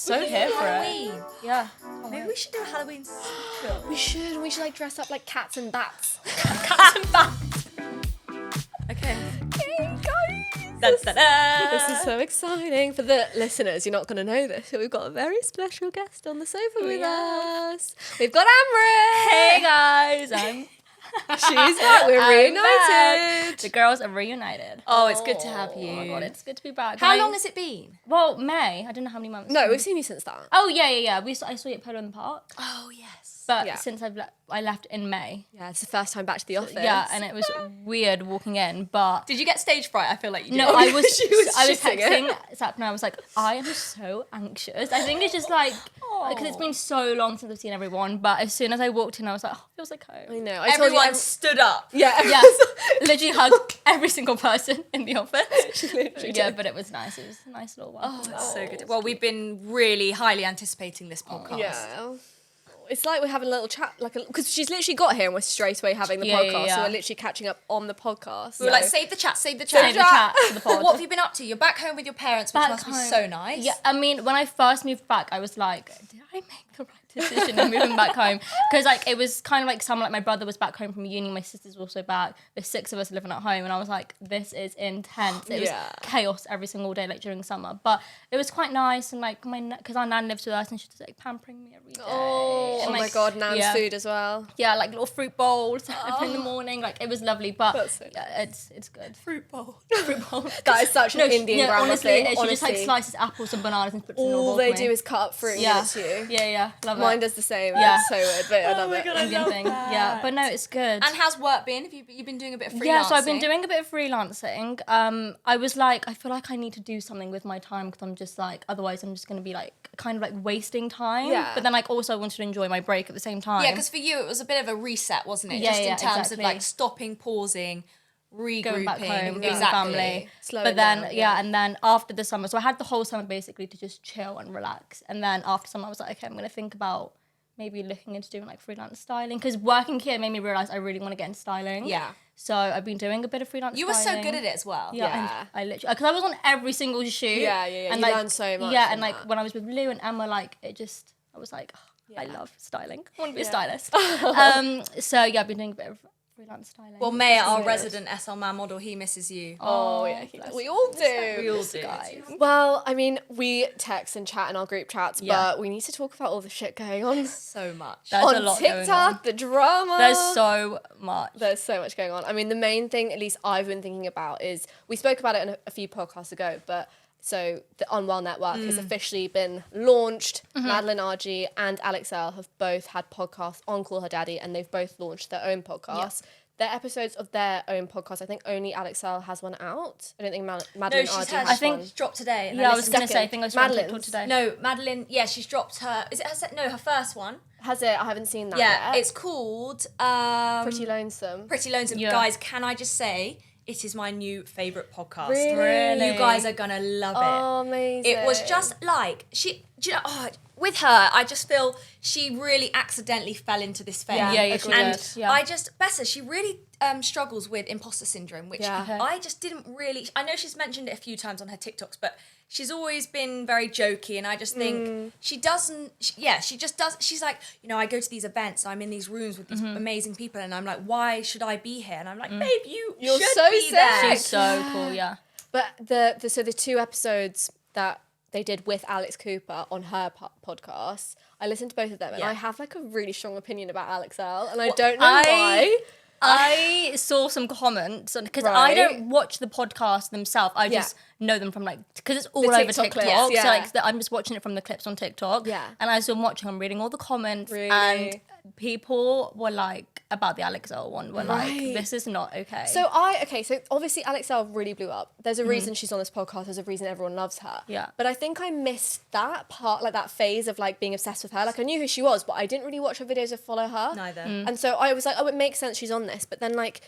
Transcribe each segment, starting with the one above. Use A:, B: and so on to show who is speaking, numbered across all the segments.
A: So here for
B: Halloween.
A: it. Yeah.
B: Maybe we should do a Halloween special.
C: We should like dress up like cats and bats.
B: Cats and bats. Okay.
C: This is so exciting for the listeners. You're not going to know this, but we've got a very special guest on the sofa with us. We've got Amrit.
A: Hey guys,
C: She's back. We're reunited.
A: The girls are reunited.
B: Oh, it's good to have you.
A: Oh my god, it's good to be back.
B: How long has it been?
A: Well, May. I don't know how many months.
C: No, we've seen you since that.
A: Oh yeah. I saw you at Polo in the Park.
B: Oh, yes.
A: But
C: Yeah.
A: since I left in May.
C: Yeah, it's the first time back to the office.
A: Yeah, and it was weird walking in, but
B: Did you get stage fright? I feel like you did.
A: no, I was
C: shitting
A: texting Sapna. I was like, I am so anxious. I think it's just like because it's been so long since I've seen everyone. But as soon as I walked in, I was like, oh, feels like home.
C: I know.
B: Everyone stood up.
C: Yeah.
A: Yeah, literally hugged every single person in the office. Yeah, but it was nice. It was a nice little while.
B: That's so good. Well, we've been really highly anticipating this podcast.
C: Yeah. It's like we're having a little chat, because she's literally got here and we're straight away having the
A: Yeah,
C: podcast,
A: yeah.
C: so we're literally catching up on the podcast.
B: We were like, save the chat, save the chat.
A: Save the chat for the pod.
B: What have you been up to? You're back home with your parents, which must be so nice.
A: Yeah, I mean, when I first moved back, I was like, did I make the right decision in moving back home? Because like it was kind of like summer. Like my brother was back home from uni, my sister's also back. There's 6 of us living at home, and I was like, this is intense. It was chaos every single day, like during summer. But it was quite nice, and like because our nan lives with us, and she's like pampering me every day.
C: Oh
A: And,
C: my
A: like,
C: god, Nan's food as well.
A: Yeah, like little fruit bowls in the morning. Like it was lovely, but
C: That's so
A: yeah, it's good.
B: Fruit bowl.
A: Fruit bowl.
C: That is such an Indian grandma
A: honestly,
C: thing.
A: she just like slices apples and bananas and puts it in a bowl
C: All they
A: for
C: do
A: me.
C: is cut up fruit and
A: Yeah.
C: give it to you.
A: Yeah, love
C: Mine
A: it.
C: does the same.
A: Yeah.
C: It's so weird, but I love it.
A: Indian thing. Yeah, but no, it's good.
B: And how's work been? Have you been doing a bit of freelancing?
A: Yeah, so I've been doing a bit of freelancing. I was like, I feel like I need to do something with my time because I'm just like, otherwise I'm just going to be like, kind of like wasting time.
C: Yeah.
A: But then like also I wanted to enjoy my break at the same time.
B: Yeah, because for you it was a bit of a reset, wasn't it?
A: Yeah,
B: Just in
A: yeah,
B: terms
A: exactly.
B: of like stopping, pausing, regrouping.
A: Going back home, being
B: exactly.
A: family.
C: Slowing
A: but then,
C: down,
A: and then after the summer, so I had the whole summer basically to just chill and relax. And then after summer, I was like, okay, I'm going to think about maybe looking into doing like freelance styling. Because working here made me realise I really want to get into styling.
B: Yeah.
A: So I've been doing a bit of freelance
B: You were
A: styling.
B: so good at it as well.
A: Yeah. I literally, because I was on every single shoot.
C: Yeah.
A: And
C: You
A: like,
C: learn so much
A: Yeah,
C: from
A: and like
C: that.
A: when I was with Lou and Emma, like it just, I was like, oh, I love styling. I want to be a stylist. So yeah, I've been doing a bit of freelance styling.
B: Well, May, our resident SL Man model, he misses you.
C: Oh, yeah. We all do.
B: We all do.
A: guys.
C: Well, I mean, we text and chat in our group chats, but we need to talk about all the shit going on
B: So much.
A: There's
C: on
A: a lot going on.
C: TikTok, the drama.
A: There's so much.
C: There's so much going on. I mean, the main thing, at least I've been thinking about, is we spoke about it in a few podcasts ago, but so the Unwell Network has officially been launched. Madeline Argy and Alix Earle have both had podcasts on Call Her Daddy, and they've both launched their own podcasts. Their episodes of their own podcast, I think only Alix Earle has one out. I don't think Madeline Argy has
A: I think
C: one.
B: She's dropped today. And
A: Yeah, I
B: then
A: was
B: listen-
A: going to say, I think I was on TikTok
C: Madeline's.
A: today.
B: No, Madeline, yeah, she's dropped her, is it her first one?
C: Has it? I haven't seen that
B: Yeah,
C: yet.
B: it's called
C: Pretty Lonesome.
B: Pretty Lonesome.
A: Yeah.
B: Guys, can I just say, it is my new favourite podcast.
C: Really?
B: You guys are gonna love it.
C: Oh, amazing.
B: It was just like, with her, I just feel she really accidentally fell into this fame.
C: Yeah,
A: she
B: And
A: did. Yeah.
B: I just, Bessa, she really struggles with imposter syndrome, which
C: Yeah.
B: I just didn't really, I know she's mentioned it a few times on her TikToks, but she's always been very jokey, and I just think she just does, she's like, I go to these events, I'm in these rooms with these amazing people, and I'm like, why should I be here? And I'm like, babe, you're should
C: so
B: be
C: sick.
B: there.
A: She's so cool, yeah.
C: But the 2 episodes that they did with Alex Cooper on her podcast, I listened to both of them, and
B: Yeah.
C: I have like a really strong opinion about Alix Earle, and I don't know why.
A: I saw some comments because I
C: Right.
A: don't watch the podcast themselves. I just know them from because it's all over
C: TikTok
A: TikTok.
C: clips, yeah.
A: So I'm just watching it from the clips on TikTok.
C: Yeah.
A: And as I'm watching, I'm reading all the comments,
C: Really?
A: and people were like about the Alix Earle one. Were like,
C: Right.
A: this is not okay.
C: So so obviously Alix Earle really blew up. There's a reason she's on this podcast. There's a reason everyone loves her.
A: Yeah.
C: But I think I missed that part, like that phase of like being obsessed with her. Like I knew who she was, but I didn't really watch her videos or follow her.
B: Neither.
C: And so I was like, oh, it makes sense she's on this. But then like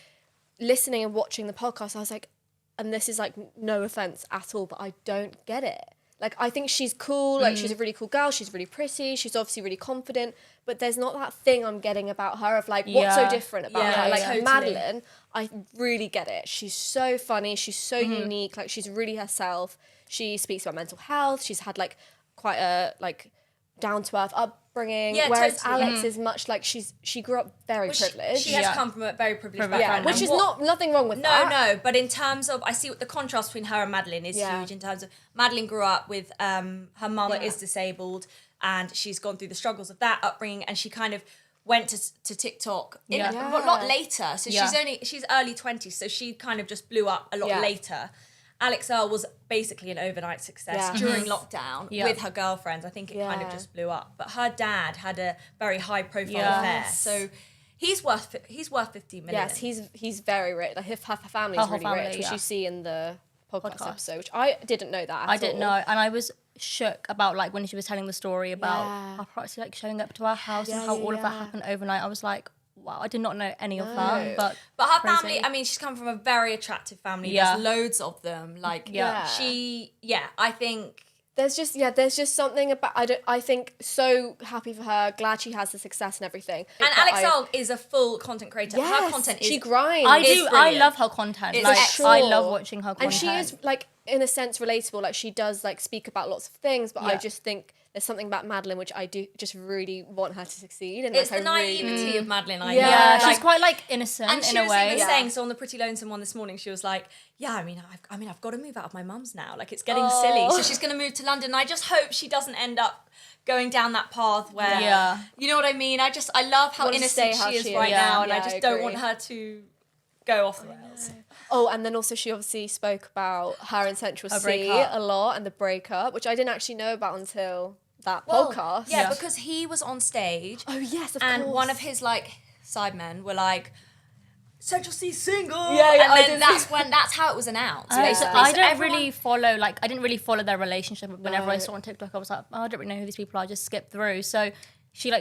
C: listening and watching the podcast, I was like, and this is like no offense at all, but I don't get it. Like I think she's cool, like she's a really cool girl, she's really pretty, she's obviously really confident, but there's not that thing I'm getting about her of like what's so
A: Yeah.
C: different about
B: Yeah,
C: her. Like
B: totally.
C: Madeline, I really get it. She's so funny, she's so unique, like she's really herself. She speaks about mental health. She's had like quite a like down to earth upbringing,
B: Yeah,
C: whereas
B: totally.
C: Alex is much like she grew up very privileged.
B: She has
A: Yeah.
B: come from a very privileged
A: Privileged
B: background.
C: which
B: And
C: is
B: what-
C: nothing wrong with
B: No,
C: that.
B: no, but in terms of, I see what the contrast between her and Madeline is huge in terms of Madeline grew up with her mother is disabled and she's gone through the struggles of that upbringing and she kind of went to TikTok a lot later. So she's early 20s, so she kind of just blew up a lot later. Alex Earle was basically an overnight success during lockdown with her girlfriends. I think it kind of just blew up. But her dad had a very high profile affair. So he's worth 15 million.
C: Yes, he's very rich. Like her family's
A: whole
C: really
A: family,
C: rich, which
A: yeah.
C: you see in the podcast episode, which I didn't know that at all.
A: I didn't know, and I was shook about like when she was telling the story about her proxy like showing up to our house and how all of that happened overnight. I was like, wow, I did not know any of that. But
B: her
A: crazy.
B: family, I mean, she's come from a very attractive family.
A: Yeah.
B: There's loads of them. Like, I think...
C: There's just something about I think so happy for her, glad she has the success and everything.
B: And Alex Earle is a full content creator.
C: Yes,
B: Her content is...
C: she grinds.
A: I
B: brilliant.
A: love her content.
B: It's
A: Like,
B: excellent.
A: I love watching her content.
C: And she is like in a sense relatable. Like she does like speak about lots of things, but I
A: Yeah.
C: just think there's something about Madeline which I do just really want her to succeed. And
B: It's
C: like,
B: the
C: I really-
B: naivety of Madeline, I
C: Yeah.
A: Yeah,
B: love.
A: she's
B: Like,
A: quite like innocent
B: and she
A: in a
B: was
A: way.
B: even saying, so on the Pretty Lonesome one this morning, she was like, yeah, I mean, I've got to move out of my mum's now. Like, it's getting silly. So she's going to move to London. And I just hope she doesn't end up going down that path where, you know what I mean? I love how
C: Want to stay
B: innocent
C: how
B: she is
C: she
B: right
C: is.
B: now. And
C: Yeah,
B: I
C: I
B: just don't
C: agree.
B: want her to go off the rails.
C: Oh, and then also she obviously spoke about her and Central C
A: breakup.
C: a lot and the breakup, which I didn't actually know about until that podcast.
B: Yeah, because he was on stage.
C: Oh yes, of
B: and
C: course.
B: one of his like sidemen were like, Central C's single.
C: Yeah,
B: and
C: I
B: then
C: did
B: that's how it was announced.
A: So
B: Basically,
A: I
B: So
A: don't
B: everyone-
A: really follow, like, I didn't really follow their relationship. Whenever I saw on TikTok, I was like, oh, I don't really know who these people are. I just skipped through. So she,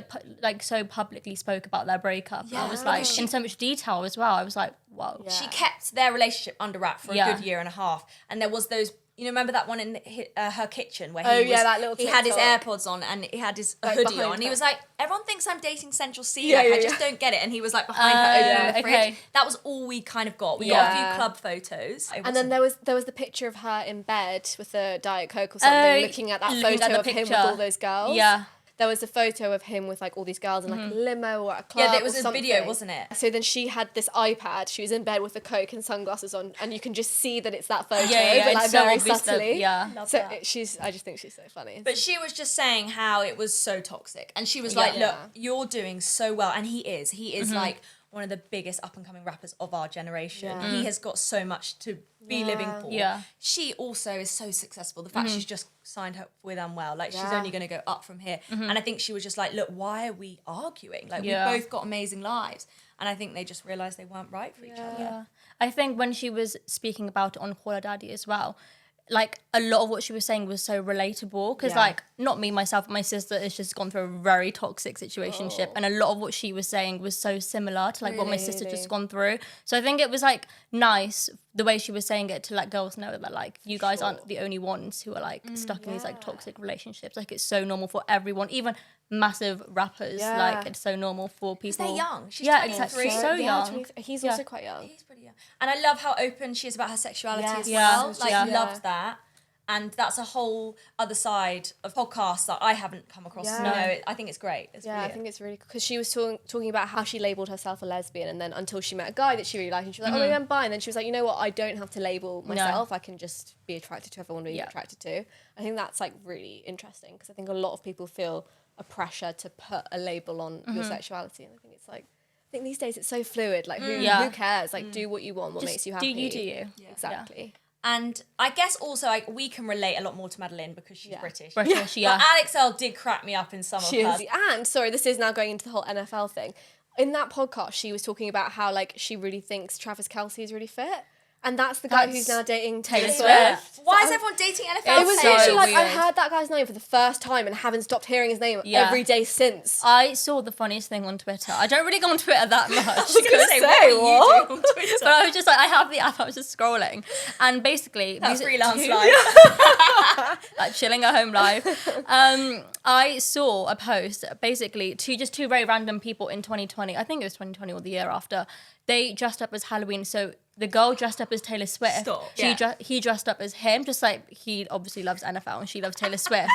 A: like so publicly spoke about their breakup. I was like, in so much detail as well. I was like, whoa.
C: Yeah.
B: She kept their relationship under wrap for a
A: Yeah.
B: good year and a half. And there was those, remember that one in her kitchen where
C: Oh, yeah, that little
B: he had his
C: TikTok.
B: AirPods on and he had his
C: Like,
B: hoodie
C: behind
B: on. And he
C: her.
B: was like, everyone thinks I'm dating Central C.
C: Yeah,
B: Like,
C: yeah,
B: I just
C: yeah.
B: don't get it. And he was like behind her opening the fridge.
A: okay.
B: That was all we kind of got. We got a
C: Yeah.
B: few club photos.
C: And then there was the picture of her in bed with a Diet Coke or something, looking at that
A: looking
C: photo
A: at the
C: of him with
A: picture.
C: all those girls.
A: Yeah.
C: There was a photo of him with like all these girls in like a limo or at a club.
B: Yeah, it was
C: or
B: a
C: something.
B: video, wasn't it?
C: So then she had this iPad. She was in bed with a Coke and sunglasses on, and you can just see that it's that photo,
A: Yeah,
C: but like
A: it's so
C: very
A: obvious that-
C: subtly.
A: yeah.
B: Love
C: So
B: that.
C: I just think she's so funny.
B: But she was just saying how it was so toxic. And she was
A: Yeah.
B: like, look,
C: Yeah.
B: you're doing so well. And he is. He is like one of the biggest up and coming rappers of our generation.
C: Yeah.
B: He has got so much to be living for.
A: Yeah.
B: She also is so successful. The fact she's just signed up with Unwell, like she's
C: Yeah.
B: only going to go up from here. And I think she was just like, look, why are we arguing? Like
A: Yeah.
B: we've both got amazing lives. And I think they just realised they weren't right for each other.
A: Yeah. I think when she was speaking about it on Call Her Daddy as well, like a lot of what she was saying was so relatable because
C: Yeah.
A: like not me myself, my sister has just gone through a very toxic situationship, and a lot of what she was saying was so similar to like what my sister just gone through. So I think it was like nice the way she was saying it to let girls know that like you guys aren't the only ones who are like stuck in these like toxic relationships. Like it's so normal for everyone, even massive rappers.
C: Yeah.
A: Like it's so normal for people.
B: They're young. She's
A: yeah,
B: 23.
A: exactly. So
C: Yeah,
A: young.
C: He's
A: Yeah.
C: also quite young.
B: He's pretty young. And I love how open she is about her sexuality
C: Yes.
B: as
A: Yeah.
B: well. Like,
A: Yeah.
B: loved that. And that's a whole other side of podcasts that I haven't come across.
C: Yeah.
B: You know, I think it's great. It's
C: Yeah, I
B: brilliant.
C: think it's really because she was talking about how she labelled herself a lesbian, and then until she met a guy that she really liked, and she was like, "Oh, maybe I'm bi." And then she was like, "You know what? I don't have to label myself. I can just be attracted to whoever I want to be attracted to." I think that's like really interesting because I think a lot of people feel a pressure to put a label on your sexuality, and I think it's like I think these days it's so fluid. Like who cares? Like do what you want, what makes you happy.
A: Do you.
C: Exactly.
B: And I guess also like we can relate a lot more to Madeline because she's British.
A: British, yeah.
B: But Alex Earle did crack me up in some
C: She
B: of
C: is.
B: her.
C: And sorry, this is now going into the whole NFL thing. In that podcast, she was talking about how like she really thinks Travis Kelce is really fit, and that's the guy who's now dating Taylor Swift.
B: Why is everyone dating NFL?
C: It was
A: so
C: literally like I
A: weird.
C: heard that guy's name for the first time and haven't stopped hearing his name
A: Yeah.
C: every day since.
A: I saw the funniest thing on Twitter. I don't really go on Twitter that much.
B: I was gonna say,
C: say,
B: what were you
C: what?
B: doing on Twitter?
A: But I was just like, I have the app, I was just scrolling. And basically,
B: That
A: these are
B: freelance
A: two-
B: life.
A: like chilling at home live. I saw a post, basically, two very random people in 2020. I think it was 2020 or the year after. They dressed up as Halloween. So the girl dressed up as Taylor Swift.
B: Stop.
A: He dressed up as him, just like he obviously loves NFL and she loves Taylor Swift.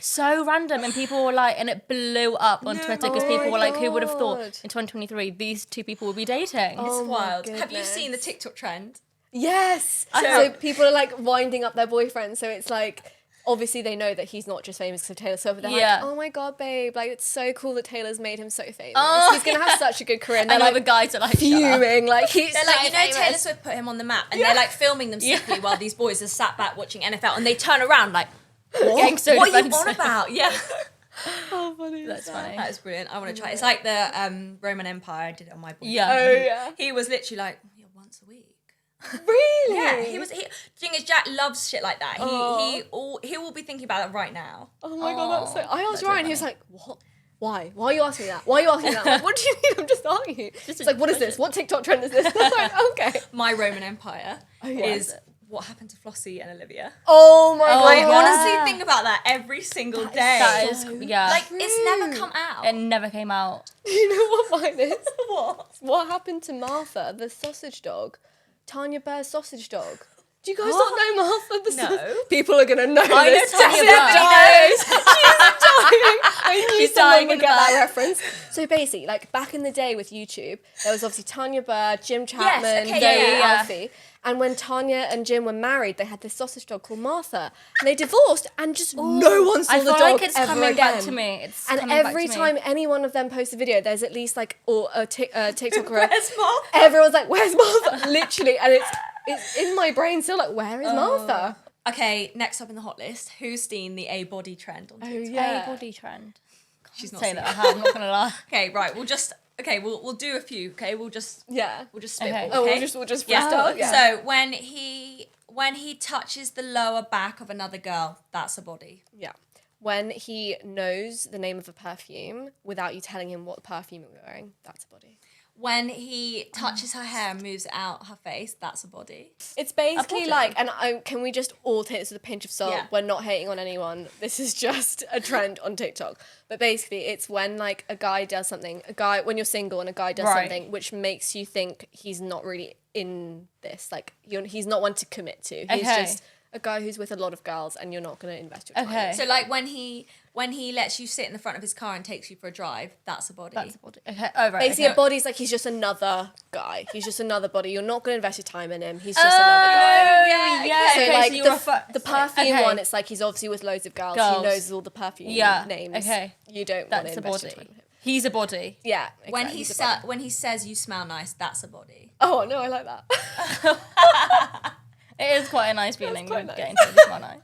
A: So random, and people were like, and it blew up on Twitter because people were like, who would have thought in 2023 these two people would be dating?
B: It's wild.
C: goodness.
B: Have you seen the TikTok trend?
C: Yes. So people are like winding up their boyfriends. So it's like, obviously they know that he's not just famous because of Taylor Swift. But they're like, oh my God, babe, like it's so cool that Taylor's made him so famous. He's going to have such a good career. And they're
A: all
C: like
A: the guys are like
C: fuming. Like he's
B: They're
C: so
B: like,
C: famous.
B: Taylor Swift put him on the map, and they're like filming them secretly while these boys are sat back watching NFL, and they turn around like,
A: getting so
B: what are you on
A: defensive.
B: about? Yeah.
C: How funny is
A: That's
C: that?
A: funny.
B: That is brilliant. I want to try. It's like the Roman Empire. I did it on my boyfriend.
A: Yeah.
C: Oh, yeah.
B: He was literally like, once a week.
C: Really?
B: Yeah, the thing is, Jack loves shit like that. He will be thinking about it right now.
C: Oh my God, that's so... I asked Ryan, he was like, what? Why? Why are you asking me that? Why are you asking me that? I'm like, what do you mean? I'm just asking you. It's like, what is this? What TikTok trend is this? I was like, okay.
B: My Roman Empire
C: yeah.
B: is what happened to Flossie and Olivia.
C: Oh my God.
B: I
A: yeah.
B: honestly think about that every single day.
A: That is, yeah.
B: Like, it's never come out.
A: it never came out.
C: You know what mine is?
B: What?
C: What happened to Martha, the sausage dog? Tanya Burr's sausage dog. Do you guys not know Martha the
B: No.
C: People are going to know
A: I
C: this.
A: know Tanya
C: Stephanie
A: Burr.
C: knows. She's dying. I knew
A: She's
C: someone
A: dying
C: would
A: in
C: get
A: the
C: that
A: back.
C: reference. So basically, like back in the day with YouTube, there was obviously Tanya Burr, Jim Chapman,
B: okay,
C: Zoe
B: yeah.
C: Alfie. And when Tanya and Jim were married, they had this sausage dog called Martha. And they divorced and just no one saw
A: I
C: the
A: feel
C: dog
A: like it's
C: ever
A: coming
C: again.
A: back to me. It's
C: And
A: coming back
C: every
A: to me.
C: time any one of them posts a video, there's at least like or a TikToker.
B: Where's Martha?
C: Everyone's like, "Where's Martha?" Literally, and it's in my brain still. Like, where is Martha?
B: Okay, next up in the hot list, who's seen the A body trend on TikTok?
C: yeah.
A: A body trend.
B: She's not
A: Say
B: seen
A: that
B: it.
A: I have. I'm not gonna lie.
B: Okay, right. We'll do a few. Okay, we'll just
C: Yeah.
B: spitball.
A: Okay.
B: Okay?
C: Oh, we'll just
B: Yeah.
C: freestyle. Yeah.
B: So when he touches the lower back of another girl, that's a body.
C: Yeah. When he knows the name of a perfume without you telling him what perfume you're wearing, that's a body.
B: When he touches her hair and moves it out her face, that's a body.
C: It's basically
A: body.
C: like, and can we just all take this with a pinch of salt?
B: Yeah.
C: We're not hating on anyone. This is just a trend on TikTok. But basically, it's when like a guy does something, when you're single and a guy does
A: Right.
C: something which makes you think he's not really in this. Like he's not one to commit to. He's
A: Okay.
C: just a guy who's with a lot of girls, and you're not going to invest your time.
A: Okay.
B: So like when he lets you sit in the front of his car and takes you for a drive, that's a body.
A: That's a body. Okay. Oh, right.
C: Basically,
A: okay.
C: a body's like he's just another guy. He's just another body. You're not going to invest your time in him. He's just another guy.
A: yeah.
C: So
A: Okay,
C: like
A: you
C: the
A: refer-
C: perfume
A: okay.
C: one, it's like he's obviously with loads of girls.
A: Girls.
C: He knows all the perfume
A: Yeah,
C: names.
A: okay.
C: You don't want
A: That's
C: to
A: a
C: invest your
A: body.
C: time in him.
A: He's a body.
C: Yeah.
B: When
C: exactly,
B: he
C: he's a body.
B: when he says you smell nice, that's a body.
C: Oh no, I like that.
A: It is quite a nice feeling
C: quite
A: when
C: nice.
A: getting to this one night.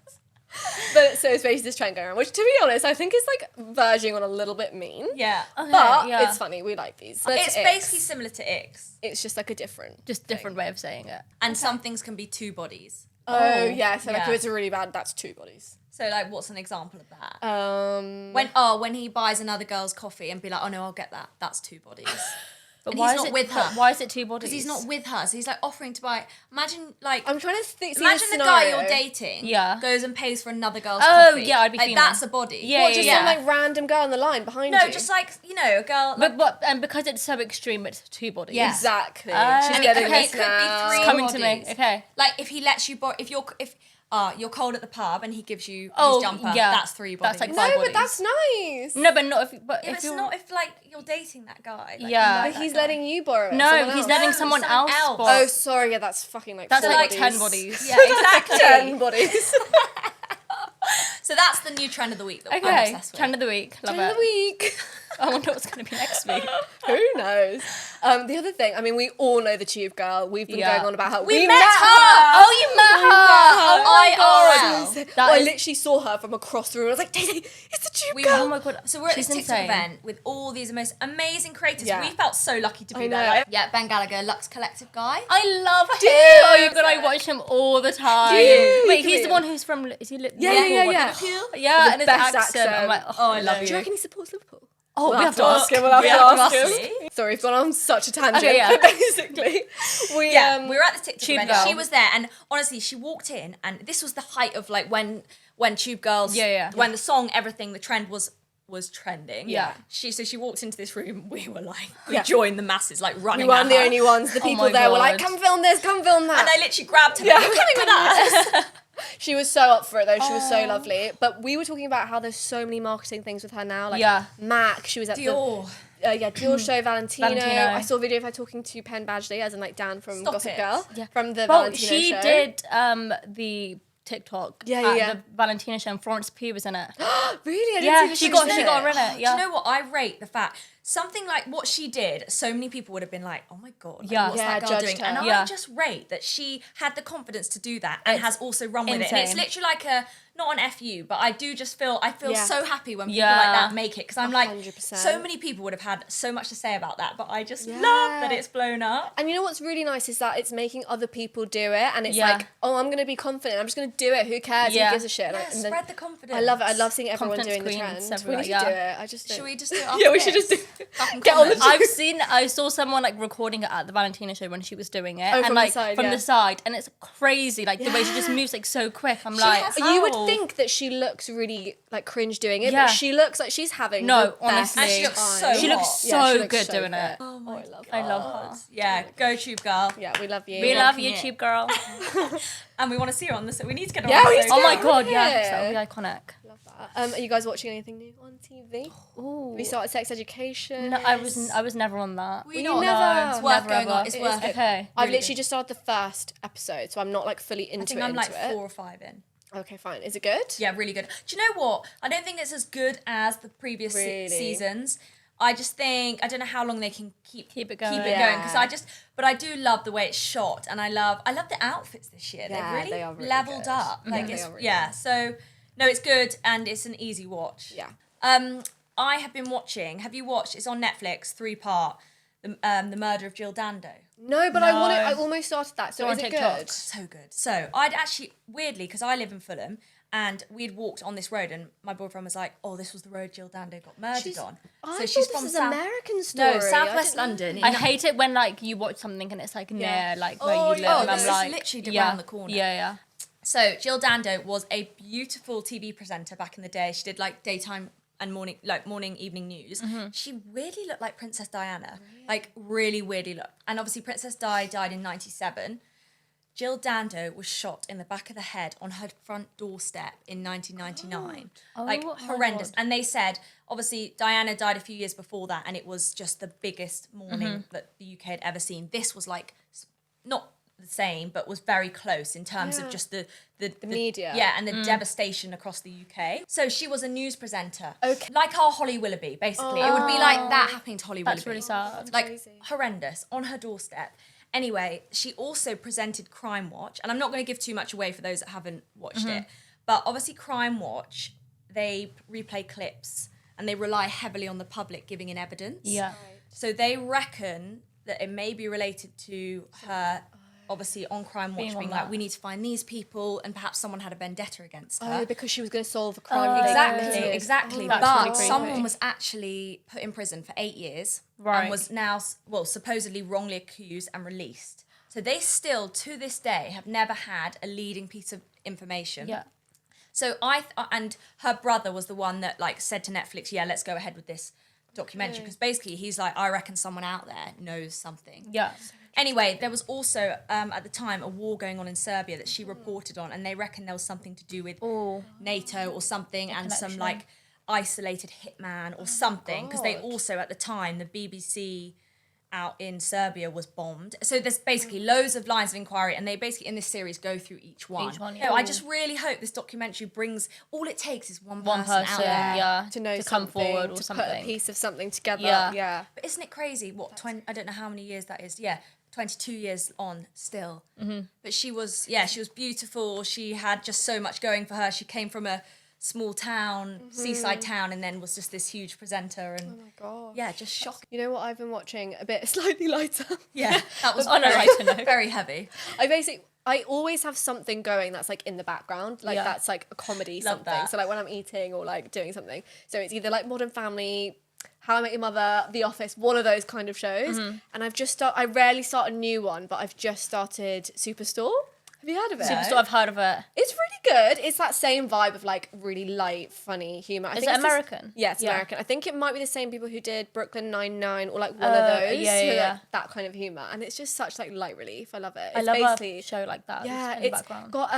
C: But so it's basically this trend going around, which to be honest, I think is like verging on a little bit mean.
B: Yeah.
C: But
A: yeah.
C: it's funny. We like these.
B: It's basically similar to Ix.
C: It's just like a different.
A: Just different way of saying it.
B: And some things can be two bodies.
C: Oh yeah. So like
B: yeah.
C: if it's a really bad, that's two bodies.
B: So like what's an example of that? When he buys another girl's coffee and be like, oh no, I'll get that. That's two bodies.
A: But
B: And
A: why
B: he's
A: is
B: not
A: it,
B: with her.
A: but why is it two bodies?
B: Because he's not with her. So he's like offering to buy. Imagine like
C: I'm trying to see
B: imagine
C: the
B: the guy
C: scenario.
B: you're dating
A: Yeah.
B: goes and pays for another girl's
A: Oh,
B: coffee.
A: yeah, I'd be
B: like
A: female.
B: that's a body.
A: Yeah,
C: What, just some like random girl on the line behind
B: No,
C: you?
B: just like, you know, a girl. Like,
A: But and because it's so extreme, it's two bodies.
B: Yeah.
C: Exactly.
A: Oh.
C: She's
A: And
C: getting
B: okay,
C: this
B: it could be
C: now.
B: three-
A: It's coming to me.
B: bodies.
A: Okay.
B: like if he lets you if you're cold at the pub and he gives you
A: Oh,
B: his jumper,
A: yeah.
B: that's three bodies.
A: That's like
C: No,
A: five
C: but
A: bodies.
C: that's nice.
A: No, but not if. But
B: Yeah,
A: if
B: but it's
A: you're
B: not if like you're dating that guy. Like,
A: Yeah.
B: you like
C: But
B: that
C: he's
B: guy.
C: letting you borrow it.
A: No,
C: someone
A: he's
C: else.
A: letting
B: No,
A: someone
B: someone
A: else.
B: else.
A: borrow-
C: Oh, sorry. Yeah, that's fucking like.
A: That's
C: 4
A: like
C: bodies.
A: 10 bodies.
B: Yeah, exactly.
C: 10 bodies.
B: So that's the new trend of the week that I'm
A: Okay.
B: obsessed with.
A: Trend of the week. Love
C: Trend
A: it.
C: of the week.
A: I wonder what's going to be next week.
C: Who knows? The other thing, I mean, we all know the Tube Girl. We've been
A: Yeah.
C: going on about how
B: We met her!
A: Oh, you met her.
B: IRL.
C: Well,
A: That
C: I
A: is-
C: literally saw her from across the room. I was like, Daisy, it's the Tube
B: We-
C: Girl.
A: Oh my god.
B: So we're at
A: She's
B: this TikTok
A: insane.
B: event with all these most amazing creators.
C: Yeah.
B: We felt so lucky to be
C: I
B: there.
C: know.
B: Like, yeah, Ben Gallagher, Lux Collective guy.
A: I love him.
C: you?
A: Oh my god, I watch him all the time.
C: Do you?
A: Wait,
C: Do
A: he's
C: you?
A: the one who's from. Is he?
C: Yeah.
A: Yeah,
C: The
A: and his
C: best
A: accent. I'm
C: accent.
A: like, oh,
B: Oh, I
A: I
B: love
A: love
C: Do you
B: you.
C: reckon he supports Liverpool?
A: Oh, we have to
C: ask him. We'll have
A: We
C: to
A: have
C: ask
A: to
C: him.
A: ask
C: Sorry, we've gone on such a tangent.
A: Okay, yeah.
C: But basically, we
B: We were at the TikTok
A: Tube
B: event.
A: Girl.
B: She was there, and honestly, she walked in, and this was the height of like when Tube Girls,
A: Yeah.
B: when the song, everything, the trend was was trending.
A: Yeah.
B: She walked into this room. We were like, we
C: Yeah.
B: joined the masses, like running.
C: We weren't the
B: at her.
C: only ones. The people
A: my
C: there were like,
A: God.
C: come film this, come film that.
B: And I literally grabbed her. Are you coming with us?
C: She was so up for it though. She was so lovely. But we were talking about how there's so many marketing things with her now. Like MAC, she was at
B: Dior.
C: Dior show, Valentino.
A: Valentino.
C: I saw a video of her talking to Penn Badgley, as in like Dan from
B: Stop
C: Gossip
B: it.
C: Girl,
A: Yeah.
C: from the
A: Well,
C: Valentino
A: she
C: show.
A: did the TikTok
C: Yeah,
A: at
C: yeah.
A: the Valentina show, and Florence Pugh was in it.
C: Really? I didn't
A: Yeah,
C: see
A: she
C: the
A: got
C: show.
A: in it. Yeah.
B: Do you know what? I rate the fact something like what she did. So many people would have been like, "Oh my god, like,
A: Yeah.
B: what's
C: Yeah,
B: that girl
C: judged
B: doing?"
C: her.
B: And
A: Yeah.
B: I just rate that she had the confidence to do that and has also run with it. And it's
A: insane.
B: literally like a not an FU, but I do just feel
C: Yeah.
B: so happy when people
A: Yeah.
B: like that make it because I'm like,
C: 100%.
B: so many people would have had so much to say about that, but I just
C: Yeah.
B: love that it's blown up.
C: And you know what's really nice is that it's making other people do it, and it's
A: Yeah.
C: like, oh, I'm gonna be confident. I'm just gonna do it. Who cares?
A: Yeah.
C: Who gives a shit?
B: Yeah,
C: Like, and then-
B: spread the confidence.
C: I love it. I love seeing everyone
A: Confidence
C: doing the
A: queens
C: trend. We
A: everywhere,
C: need to
A: yeah.
C: do it. I just don't.
B: Should we just do it?
C: Yeah, we should just do. Get on the
A: I saw someone like recording it at the Valentina show when she was doing it,
C: Oh,
A: and
C: from the
A: like
C: side,
A: from
C: yeah.
A: the side, and it's crazy, like the way she just moves like so quick. I'm like,
B: has-
C: You would
A: how?
C: think that she looks really like cringe doing it,
A: Yeah.
C: but she looks like she's having
A: No,
C: the best
A: honestly. And
B: she looks
C: time.
B: so
A: She looks
B: hot.
A: so
C: Yeah, she looks
A: good
C: so
A: doing
C: fit.
A: it.
B: Oh my
C: I love
A: I love her.
B: Yeah, go tube girl.
C: Yeah, we love you.
A: We love
B: rocking it.
A: YouTube girl.
B: And we want to see her on this. We need to get her
C: Yeah,
B: on
C: we
B: the
C: need to
A: Oh
C: get
A: my
C: her.
A: god,
C: Yeah.
A: yeah, that would be iconic.
C: Love that. Are you guys watching anything new on TV?
A: Ooh.
C: We started Sex Education.
A: No, I was never on that.
B: We
C: not?
B: never.
C: No,
B: It's worth
A: never
B: going on.
A: ever.
B: It's
C: It
B: worth
C: is
B: it.
A: Okay.
C: I've
B: Really
C: literally just started the first episode, so I'm not like fully
B: I
C: into
B: think
C: it.
B: I'm like
C: into it.
B: 4 or 5 in.
C: Okay, fine. Is it good?
B: Yeah, really good. Do you know what? I don't think it's as good as the previous
C: Really?
B: seasons. I just think I don't know how long they can keep
A: it going.
B: because but I do love the way it's shot, and I love the outfits this year.
C: Yeah,
B: They've really,
C: they are really
B: leveled
C: good.
B: up. Like
C: They
B: it's
C: are really
B: so no, it's good and it's an easy watch.
C: Yeah.
B: I have been watching. Have you watched? It's on Netflix, 3-part. The Murder of Jill Dando.
C: No, but
A: No.
C: I almost started that. So
A: Go
C: is
A: on
C: it
A: TikTok.
C: good?
B: So good. So I'd actually weirdly because I live in Fulham. And we'd walked on this road, and my boyfriend was like, "Oh, this was the road Jill Dando got murdered on."
C: I
B: So
C: thought
B: she's
C: this
B: from
C: is
B: South-
C: American story.
B: No, Southwest
C: I didn't
B: London.
C: know.
A: I hate it when like you watch something and it's like near like where you live,
C: yeah.
A: and
B: Oh,
A: I'm
B: this is
A: like,
B: literally
A: yeah,
B: around the corner.
A: Yeah, yeah.
B: So Jill Dando was a beautiful TV presenter back in the day. She did like daytime and morning, evening news. She weirdly looked like Princess Diana, like really weirdly looked. And obviously Princess Di died in '97. Jill Dando was shot in the back of the head on her front doorstep in 1999. Like
A: Oh my
B: horrendous.
A: God.
B: And they said, obviously, Diana died a few years before that, and it was just the biggest mourning that the UK had ever seen. This was like, not the same, but was very close in terms of just the
C: media.
B: Yeah, and the devastation across the UK. So she was a news presenter.
C: Okay.
B: Like our Holly Willoughby, basically. It would be like that happening to Holly
A: That's
B: Willoughby.
A: really sad.
B: Like
C: Crazy.
B: horrendous on her doorstep. Anyway, she also presented Crime Watch, and I'm not going to give too much away for those that haven't watched it, but obviously Crime Watch, they replay clips and they rely heavily on the public giving in evidence.
A: Yeah.
B: So they reckon that it may be related to her, obviously on Crime Watch,
A: Being on
B: being like,
A: that.
B: we need to find these people, and perhaps someone had a vendetta against her.
C: Oh, because she was going to solve a crime.
B: Exactly.
A: That's
B: But
A: really creepy.
B: someone was actually put in prison for 8 years
A: Right.
B: and was now, supposedly wrongly accused and released. So they still, to this day, have never had a leading piece of information.
A: Yeah.
B: So and her brother was the one that like said to Netflix, yeah, let's go ahead with this documentary, because basically he's like, I reckon someone out there knows something.
A: Yeah.
B: Anyway, there was also, at the time, a war going on in Serbia that she reported on, and they reckon there was something to do with NATO or something, and some,
A: connection.
B: like, isolated hitman or something, because they also, at the time, the BBC out in Serbia was bombed. So there's basically loads of lines of inquiry, and they basically, in this series, go through each one.
A: yeah.
B: No, I just really hope this documentary brings, all it takes is one
A: One
B: person out
A: person,
B: there.
A: yeah,
C: To know
A: to come
C: something,
A: forward or
C: to
A: something.
C: put a piece of something together.
A: Yeah.
C: Yeah.
B: But isn't it crazy? What, 20, I don't know how many years that is. Yeah, 22 years on still. But she was beautiful. She had just so much going for her. She came from a small town, seaside town, and then was just this huge presenter. And
C: God.
B: yeah, just shocking.
C: You know what I've been watching? A bit slightly lighter.
B: Yeah, that was
A: On a
B: very,
A: lighter note.
B: very heavy.
C: I always have something going that's like in the background, like
A: Yeah.
C: that's like a comedy
A: Love
C: something.
A: that.
C: So like when I'm eating or like doing something. So it's either like Modern Family, How I Met Your Mother, The Office, one of those kind of shows. And I rarely start a new one, but I've just started Superstore. Have you heard of it?
A: Superstore, I've heard of it.
C: It's really good. It's that same vibe of like really light, funny humour.
A: Is it American?
C: Yeah, it's American. I think it might be the same people who did Brooklyn Nine-Nine or like one of those.
A: Yeah.
C: Like, that kind of humour. And it's just such like light relief. I love it.
A: I
C: It's
A: love
C: basically,
A: a show like that.
C: yeah,
A: in the
C: it's
A: background.
C: got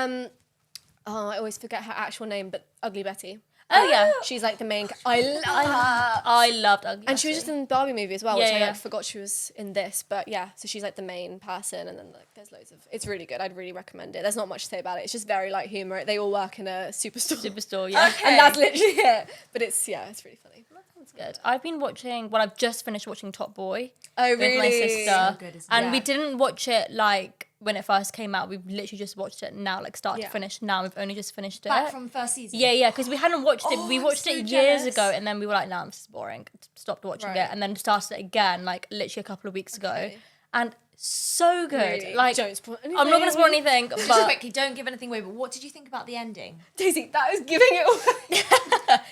C: I always forget her actual name, but Ugly Betty.
A: Oh yeah,
C: She's like the main. I love her.
A: I loved Ugly.
C: And she was just in the Barbie movie as well,
A: Yeah,
C: which I
A: yeah.
C: like, forgot she was in this. But yeah, so she's like the main person, and then like there's loads of. It's really good. I'd really recommend it. There's not much to say about it. It's just very light humor. They all work in a superstore.
A: Superstore, yeah.
B: Okay.
C: And that's literally it. But it's really funny.
A: That's good. I've been watching. Well, I've just finished watching Top Boy.
C: Oh
A: With my sister,
B: So good, isn't it?
A: and we
C: Yeah.
A: didn't watch it like when it first came out. We've literally just watched it now, like start to finish. Now we've only just finished it.
B: Back from first season.
A: Yeah, because we hadn't watched it. We
B: I'm
A: watched
B: so
A: it years
B: jealous.
A: ago, and then we were like, "Nah, this is boring." Stopped watching
C: Right.
A: it, and then started it again, like literally a couple of weeks ago,
C: Okay.
A: and so good.
C: Really?
A: Like,
C: Don't spoil anything.
A: I'm not gonna spoil anything,
B: Just
A: but
B: quickly, don't give anything away, but what did you think about the ending?
C: Daisy, that is giving it away.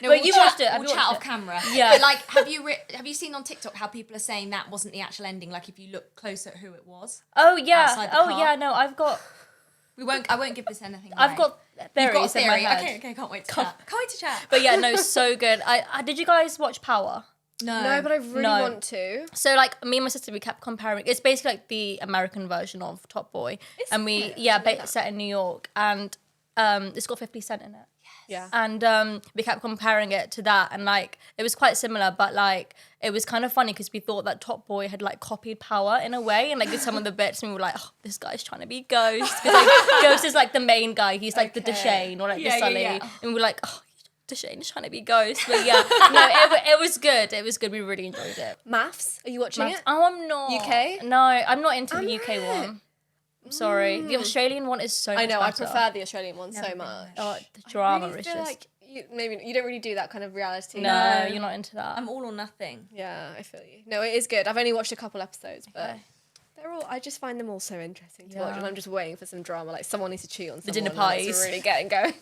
B: No,
A: But you watched it, have
B: We'll
A: you
B: chat
A: watched
B: off
A: it?
B: camera.
A: Yeah.
B: But like, have you seen on TikTok how people are saying that wasn't the actual ending? Like, if you look closer at who it was.
A: oh yeah,
B: Outside the
A: oh
B: car.
A: yeah. No, I've got
B: I won't give this anything.
A: I've
B: away.
A: got
B: You've
A: theories
B: got a
A: in my
B: theory.
A: head.
B: Okay, can't wait to chat. Can't wait to chat.
A: But yeah, no, so good. I did you guys watch Power?
C: No, but I really
A: No.
C: want to.
A: So like me and my sister, we kept comparing. It's basically like the American version of Top Boy, and we set in New York, and it's got 50 Cent in it.
C: Yeah.
A: And we kept comparing it to that, and like it was quite similar, but like it was kind of funny because we thought that Top Boy had like copied Power in a way, and like some of the bits, and we were like, oh, this guy's trying to be Ghost. 'Cause, like, Ghost is like the main guy. He's like the Deshane or like the
B: Yeah,
A: Sully,
B: yeah.
A: and we were like, oh, Deshane is trying to be Ghost. But yeah, no, it was good. It was good. We really enjoyed it.
C: Maths? Are you watching it?
A: Oh, I'm not.
C: UK?
A: No, I'm not into the UK
C: Amrit.
A: one. I'm sorry. The Australian one is so much
C: I know, I
A: better.
C: prefer the Australian one so much.
A: Oh, the drama
C: I really
A: is
C: feel
A: just...
C: like you don't really do that kind of reality.
A: No, you're not into that.
B: I'm all or nothing.
C: Yeah, I feel you. No, it is good. I've only watched a couple episodes, but
A: Okay.
C: I just find them all so interesting to
A: Yeah.
C: watch, and I'm just waiting for some drama. Like someone needs to cheat on someone.
A: dinner
C: and
A: parties.
C: It's really getting going.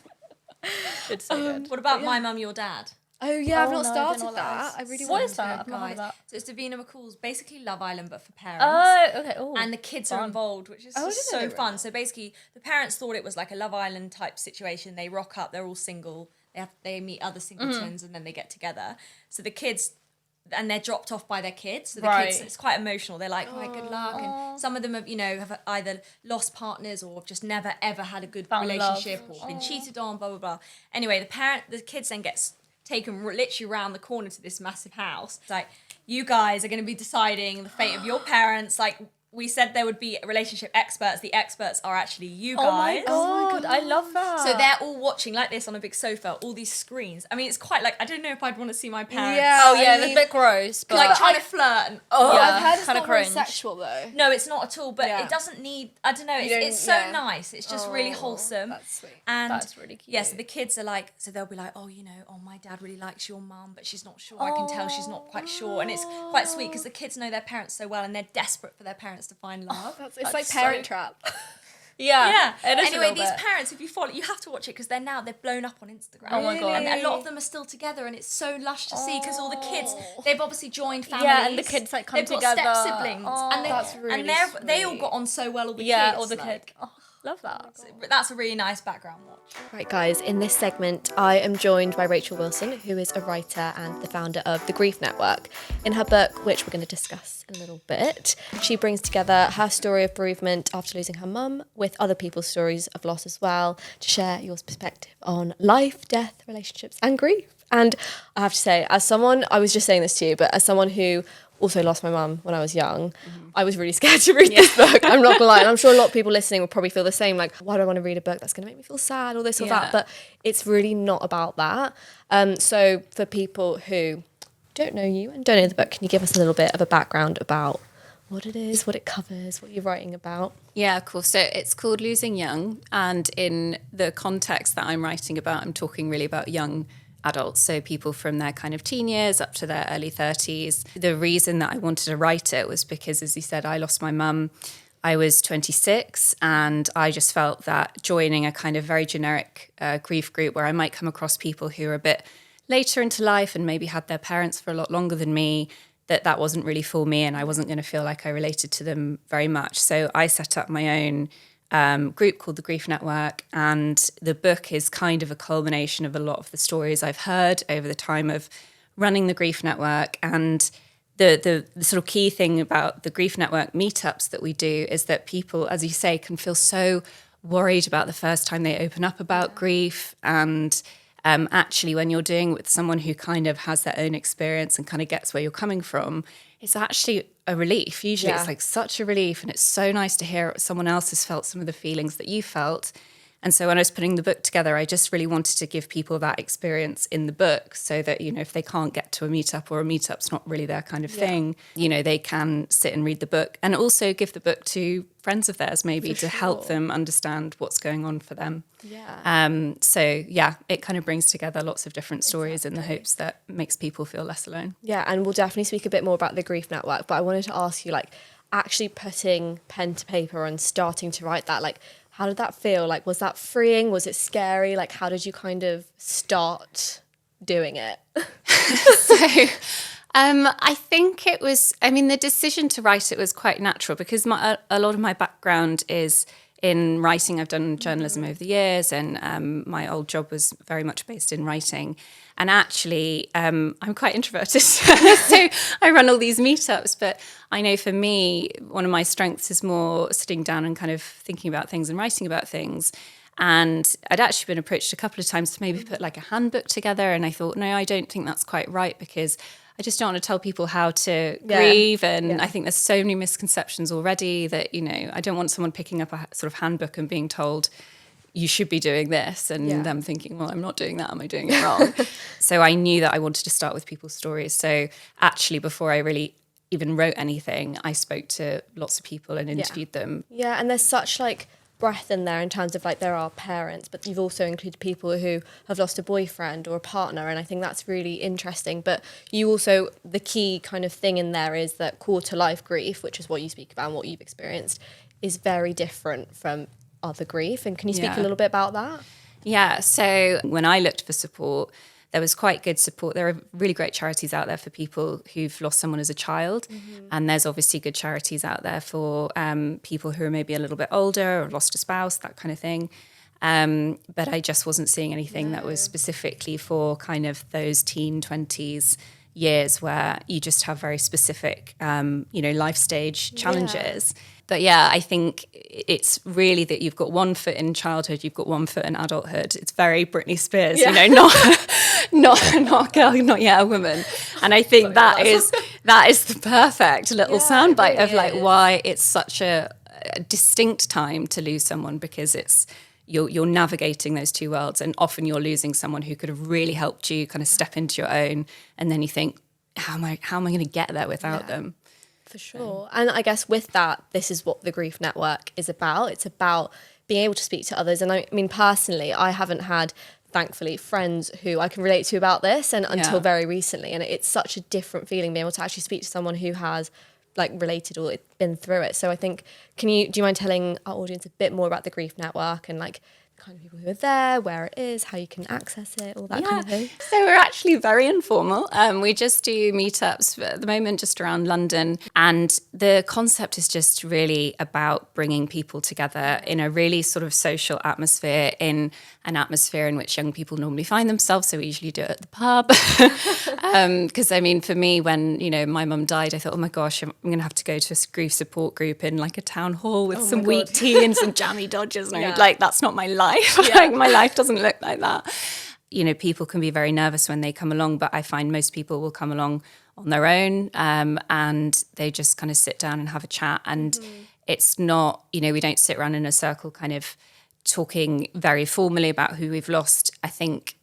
A: It's so good.
B: What about My Mum, Your Dad?
C: Oh yeah, I've
A: Oh,
C: not
A: no, I don't
C: started
A: know what
C: that.
A: that
C: I really
A: What
C: want
A: is
C: to.
A: that? I've not heard of that.
B: So it's Davina McCall's basically Love Island, but for parents.
A: Oh, okay. Ooh,
B: And the kids are
A: fun.
B: involved, which is
C: Oh, I
B: just
C: didn't know
B: so
C: they were
B: fun.
C: involved.
B: So basically, the parents thought it was like a Love Island type situation. They rock up, they're all single. They meet other singletons, and then they get together. So the kids, and they're dropped off by their kids. So the kids,
A: Right.
B: it's quite emotional. They're like, "Right, good luck." And some of them have, have either lost partners or just never ever had a good
A: Found
B: relationship
A: love.
B: or been cheated on. Blah blah blah. Anyway, the kids then gets taken literally around the corner to this massive house. It's like, you guys are going to be deciding the fate of your parents. Like, we said there would be relationship experts. The experts are actually you guys.
A: Oh my god, I love that.
B: So they're all watching like this on a big sofa, all these screens. I mean, it's quite like, I don't know if I'd want to see my parents.
C: Yeah.
A: Oh yeah,
C: I
A: it's a
C: mean-
A: bit gross, but
B: Like trying to flirt. And, oh,
A: Yeah.
C: I've heard it's
A: kinda
C: not very
A: cringe.
C: sexual though.
B: No, it's not at all. But
C: Yeah.
B: it doesn't need, I don't know,
C: don't-
B: it's so
C: yeah.
B: nice. It's just really
C: Oh,
B: wholesome.
C: that's sweet.
B: And
A: That's really cute.
B: yeah, so the kids are like, so they'll be like, oh, my dad really likes your mum, but she's not sure. I can tell she's not quite sure. And it's quite sweet because the kids know their parents so well and they're desperate for their parents to find love.
C: It's like Parent Trap.
A: yeah,
B: Yeah.
A: it is a
B: Anyway,
A: little
B: these
A: bit.
B: parents, if you follow, you have to watch it because they've blown up on Instagram.
A: Oh my God.
B: And a lot of them are still together, and it's so lush to see because all the kids, they've obviously joined families.
A: Yeah, and the kids, like, come
B: they've got
A: together.
B: step siblings,
A: Oh.
B: and
C: That's really
B: they all
C: sweet.
B: got on so well. All the
A: Yeah,
B: kids,
A: all the
B: like,
A: kids. Oh, love that.
B: That's a really nice background watch.
C: Right, guys, in this segment, I am joined by Rachel Wilson, who is a writer and the founder of The Grief Network. In her book, which we're going to discuss in a little bit, she brings together her story of bereavement after losing her mum with other people's stories of loss as well, to share your perspective on life, death, relationships, and grief. And I have to say, as someone, I was just saying this to you, but as someone who also lost my mum when I was young, I was really scared to read this book. I'm not gonna lie. And I'm sure a lot of people listening will probably feel the same, like, why do I want to read a book that's gonna make me feel sad or this or that? But it's really not about that. So for people who don't know you and don't know the book, can you give us a little bit of a background about what it is, what it covers, what you're writing about?
D: Yeah, of course. So it's called Losing Young. And in the context that I'm writing about, I'm talking really about young adults, so people from their kind of teen years up to their early 30s. The reason that I wanted to write it was because, as you said, I lost my mum. I was 26 and I just felt that joining a kind of very generic grief group where I might come across people who are a bit later into life and maybe had their parents for a lot longer than me, that wasn't really for me and I wasn't going to feel like I related to them very much. So I set up my own group called the Grief Network, and the book is kind of a culmination of a lot of the stories I've heard over the time of running the Grief Network. And the sort of key thing about the Grief Network meetups that we do is that people, as you say, can feel so worried about the first time they open up about grief. And actually, when you're doing it with someone who kind of has their own experience and kind of gets where you're coming from, it's actually a relief. Usually it's like such a relief, and it's so nice to hear someone else has felt some of the feelings that you felt. And so when I was putting the book together, I just really wanted to give people that experience in the book so that, you know, if they can't get to a meetup or a meetup's not really their kind of thing, you know, they can sit and read the book, and also give the book to friends of theirs maybe to help them understand what's going on for them. So yeah, it kind of brings together lots of different stories in the hopes that makes people feel less alone.
C: Yeah, and we'll definitely speak a bit more about the Grief Network, but I wanted to ask you, like, actually putting pen to paper and starting to write that, like, how did that feel? Like, was that freeing? Was it scary? Like, how did you kind of start doing it?
D: I think it was, I mean, the decision to write it was quite natural because a lot of my background is in writing. I've done journalism over the years, and my old job was very much based in writing. And actually, I'm quite introverted, so I run all these meetups. But I know for me, one of my strengths is more sitting down and kind of thinking about things and writing about things. And I'd actually been approached a couple of times to maybe put like a handbook together. And I thought, no, I don't think that's quite right, because I just don't want to tell people how to grieve. And I think there's so many misconceptions already that, you know, I don't want someone picking up a sort of handbook and being told, you should be doing this, and them thinking, well, I'm not doing that, am I doing it wrong? So I knew that I wanted to start with people's stories. So actually, before I really even wrote anything, I spoke to lots of people and interviewed them.
C: Yeah, and there's such like breadth in there in terms of like there are parents, but you've also included people who have lost a boyfriend or a partner, and I think that's really interesting. But you also, the key kind of thing in there is that quarter life grief, which is what you speak about and what you've experienced, is very different from other grief. And can you speak a little bit about that?
D: Yeah, so when I looked for support, there was quite good support. There are really great charities out there for people who've lost someone as a child. And there's obviously good charities out there for people who are maybe a little bit older or lost a spouse, that kind of thing. But I just wasn't seeing anything that was specifically for kind of those teen 20s years where you just have very specific, life stage challenges. But yeah, I think it's really that you've got one foot in childhood, you've got one foot in adulthood. It's very Britney Spears, not a girl, not yet a woman. And I think that is the perfect little soundbite of like why it's such a distinct time to lose someone, because it's you're navigating those two worlds, and often you're losing someone who could have really helped you kind of step into your own, and then you think, how am I going to get there without them?
C: For sure. And I guess with that, this is what the Grief Network is about. It's about being able to speak to others. And I mean, personally, I haven't had, thankfully, friends who I can relate to about this, and until very recently. And it's such a different feeling being able to actually speak to someone who has like related or been through it. So I think, do you mind telling our audience a bit more about the Grief Network and like kind of people who are there, where it is, how you can access it, all that kind of thing?
D: So we're actually very informal. We just do meetups at the moment just around London, and the concept is just really about bringing people together in a really sort of social atmosphere, in an atmosphere in which young people normally find themselves. So we usually do it at the pub. Because I mean, for me, when, you know, my mum died, I thought, oh my gosh, I'm going to have to go to a grief support group in like a town hall with some weak tea and some jammy Dodgers. And like, that's not my life. Like, my life doesn't look like that. You know, people can be very nervous when they come along, but I find most people will come along on their own, and they just kind of sit down and have a chat. And it's not, you know, we don't sit around in a circle kind of talking very formally about who we've lost. I think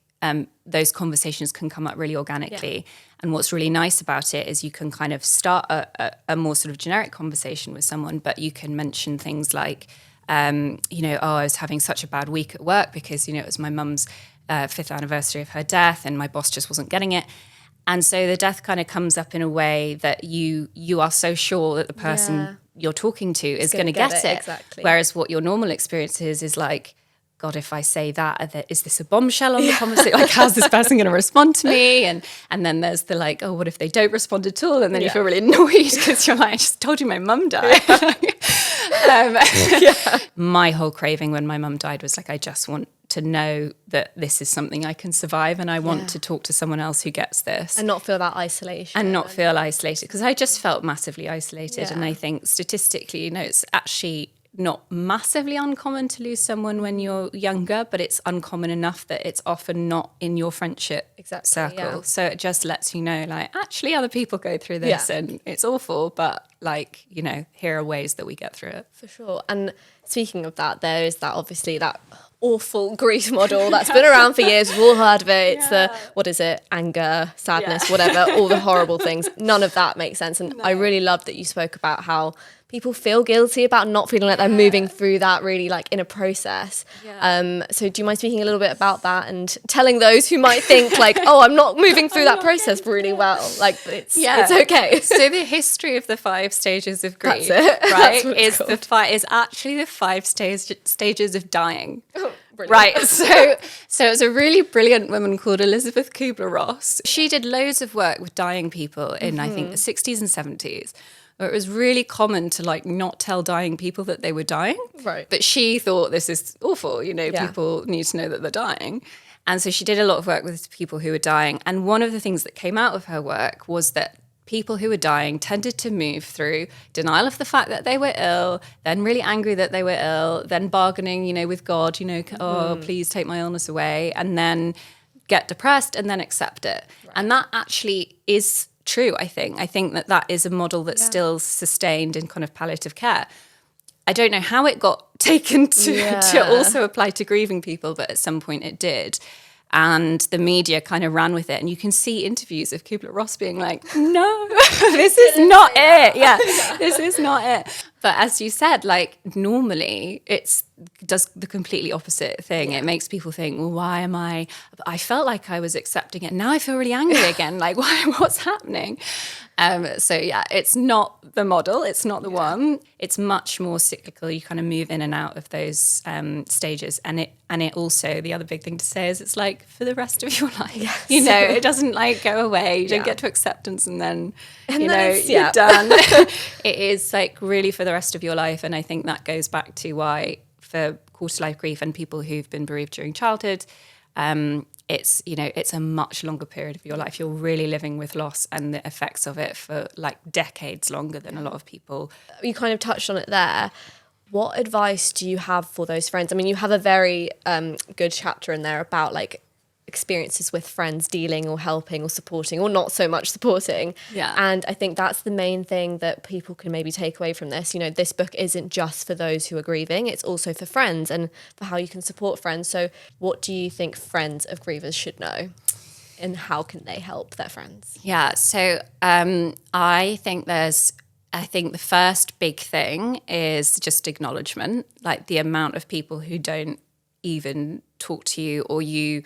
D: those conversations can come up really organically. And what's really nice about it is you can kind of start a more sort of generic conversation with someone, but you can mention things like, I was having such a bad week at work because, you know, it was my mum's 5th anniversary of her death and my boss just wasn't getting it. And so the death kind of comes up in a way that you are so sure that the person you're talking to is going to get it.
C: Exactly.
D: Whereas what your normal experience is like, God, if I say that, is this a bombshell on the conversation? Like, how's this person going to respond to me? And then there's the like, oh, what if they don't respond at all? And then you feel really annoyed because you're like, I just told you my mum died. My whole craving when my mum died was like, I just want to know that this is something I can survive, and I want to talk to someone else who gets this.
C: And not feel that isolation.
D: And not feel isolated, because I just felt massively isolated. And I think statistically, you know, it's actually not massively uncommon to lose someone when you're younger, but it's uncommon enough that it's often not in your friendship circle.
C: Yeah.
D: So it just lets you know, like, actually other people go through this and it's awful, but like, you know, here are ways that we get through it.
C: For sure. And speaking of that, there is that, obviously, that awful grief model that's been around for years. We've all heard of it. It's the, what is it? Anger, sadness, whatever, all the horrible things. None of that makes sense. And I really loved that you spoke about how people feel guilty about not feeling like they're moving through that really like in a process. So do you mind speaking a little bit about that and telling those who might think like, oh, I'm not moving through that process really well, like it's okay.
D: So the history of the 5 stages of grief,
C: That's it.
D: right,
C: That's what it's
D: is actually the 5 stages of dying.
C: Brilliant.
D: Right, so it's a really brilliant woman called Elizabeth Kubler-Ross. She did loads of work with dying people in, I think, the 60s and 70s, where it was really common to like not tell dying people that they were dying.
C: Right.
D: But she thought, this is awful, you know, people need to know that they're dying. And so she did a lot of work with people who were dying. And one of the things that came out of her work was that people who were dying tended to move through denial of the fact that they were ill, then really angry that they were ill, then bargaining, you know, with God, you know, oh, please take my illness away, and then get depressed and then accept it. Right. And that actually is true, I think. I think that is a model that's still sustained in kind of palliative care. I don't know how it got taken to also apply to grieving people, but at some point it did. And the media kind of ran with it. And you can see interviews of Kubler-Ross being like, no, this is not it. Yeah, this is not it. But as you said, like normally it does the completely opposite thing. It makes people think, well, why am I felt like I was accepting it. Now I feel really angry again. Like, what's happening? So yeah, it's not the model. It's not the one. It's much more cyclical. You kind of move in and out of those stages. And it also, the other big thing to say is it's like for the rest of your life. Yes. You know, it doesn't like go away. You don't get to acceptance and then, you're done. It is like really for the rest of your life. And I think that goes back to why for quarter life grief and people who've been bereaved during childhood, it's, you know, it's a much longer period of your life. You're really living with loss and the effects of it for like decades longer than a lot of people.
C: You kind of touched on it there. What advice do you have for those friends? I mean, you have a very good chapter in there about like experiences with friends dealing or helping or supporting or not so much supporting.
D: Yeah.
C: And I think that's the main thing that people can maybe take away from this. You know, this book isn't just for those who are grieving, it's also for friends and for how you can support friends. So what do you think friends of grievers should know? And how can they help their friends?
D: Yeah, so I think the first big thing is just acknowledgement, like the amount of people who don't even talk to you, or you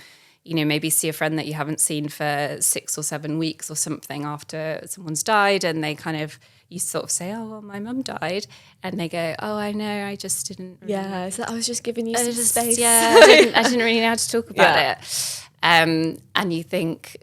D: know, maybe see a friend that you haven't seen for 6 or 7 weeks or something after someone's died, and they kind of, you sort of say, oh, well, my mum died. And they go, oh, I know, I just didn't really...
C: Yeah, so I was just giving you some space.
D: Yeah, I didn't really know how to talk about it. And you think,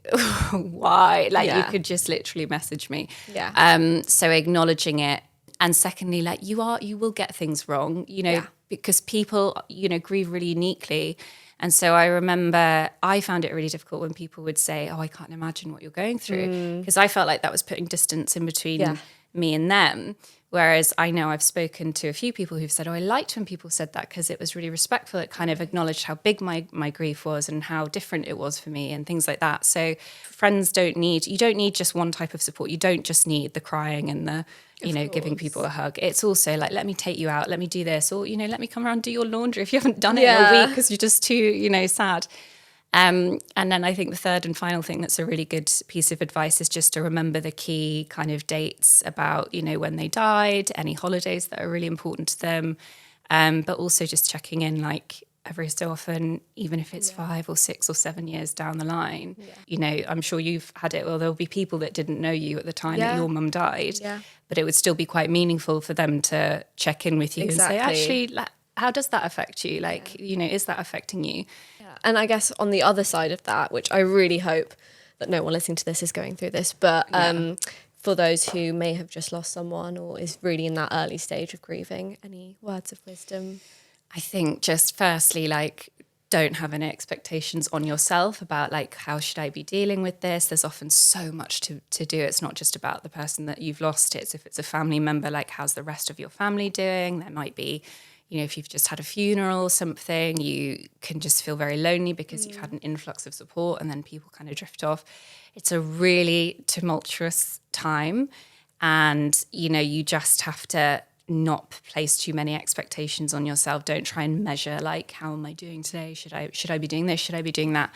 D: why? Like, you could just literally message me.
C: Yeah.
D: So acknowledging it. And secondly, like, you will get things wrong, you know, because people, you know, grieve really uniquely. And so I remember I found it really difficult when people would say, oh, I can't imagine what you're going through. Because I felt like that was putting distance in between me and them. Whereas I know I've spoken to a few people who've said, oh, I liked when people said that because it was really respectful. It kind of acknowledged how big my grief was and how different it was for me and things like that. So friends you don't need just one type of support. You don't just need the crying and the, you know, giving people a hug. It's also like, let me take you out, let me do this, or, you know, let me come around and do your laundry if you haven't done it in a week because you're just too, you know, sad. And then I think the third and final thing that's a really good piece of advice is just to remember the key kind of dates about, you know, when they died, any holidays that are really important to them, but also just checking in like every so often, even if it's 5 or 6 or 7 years down the line. Yeah. You know, I'm sure you've had it, well, there'll be people that didn't know you at the time that your mum died, but it would still be quite meaningful for them to check in with you and say, actually, how does that affect you? Like, you know, is that affecting you?
C: And I guess on the other side of that, which I really hope that no one listening to this is going through this, but for those who may have just lost someone or is really in that early stage of grieving, any words of wisdom?
D: I think just firstly, like, don't have any expectations on yourself about like, how should I be dealing with this? There's often so much to do. It's not just about the person that you've lost. It's if it's a family member, like, how's the rest of your family doing? There might be, you know, if you've just had a funeral or something, you can just feel very lonely because you've had an influx of support and then people kind of drift off. It's a really tumultuous time. And, you know, you just have to not place too many expectations on yourself. Don't try and measure, like, how am I doing today? Should I be doing this? Should I be doing that?